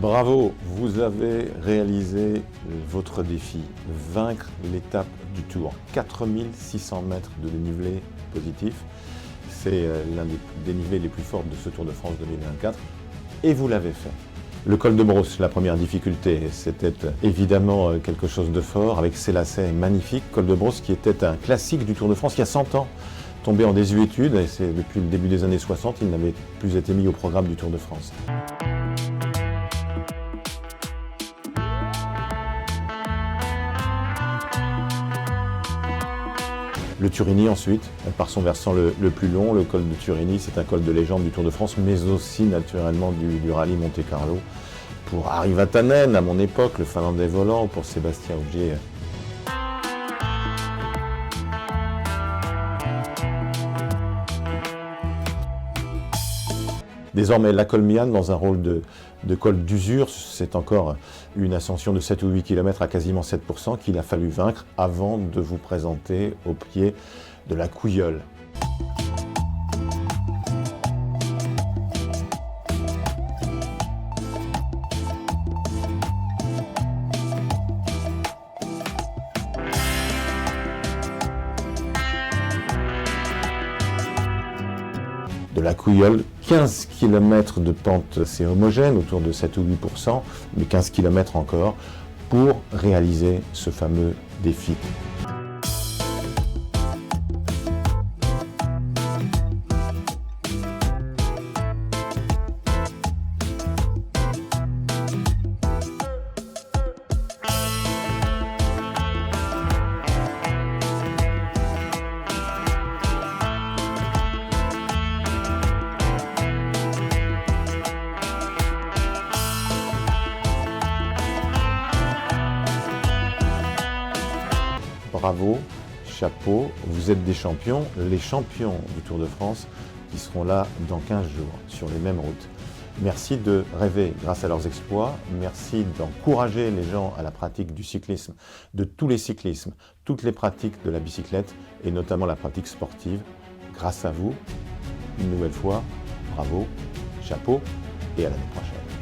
Bravo, vous avez réalisé votre défi, vaincre l'étape du Tour. 4600 mètres de dénivelé positif, c'est l'un des dénivelés les plus forts de ce Tour de France 2024 et vous l'avez fait. Le col de Brosse, la première difficulté, c'était évidemment quelque chose de fort avec ces lacets magnifiques. Col de Brosse qui était un classique du Tour de France il y a 100 ans, tombé en désuétude et c'est depuis le début des années 60, il n'avait plus été mis au programme du Tour de France. Le Turini ensuite, par son versant le plus long, le col de Turini, c'est un col de légende du Tour de France, mais aussi naturellement du rallye Monte-Carlo. Pour Ari Vatanen, à mon époque, le Finlandais volant, pour Sébastien Ogier. Désormais, la Colmiane, dans un rôle de col d'usure, c'est encore une ascension de 7 ou 8 km à quasiment 7% qu'il a fallu vaincre avant de vous présenter au pied de la Couilleule. De la Couilleule, 15 km de pente, c'est homogène, autour de 7 ou 8%, mais 15 km encore, pour réaliser ce fameux défi. Bravo, chapeau, vous êtes des champions, les champions du Tour de France qui seront là dans 15 jours sur les mêmes routes. Merci de rêver grâce à leurs exploits, merci d'encourager les gens à la pratique du cyclisme, de tous les cyclismes, toutes les pratiques de la bicyclette et notamment la pratique sportive. Grâce à vous, une nouvelle fois, bravo, chapeau et à l'année prochaine.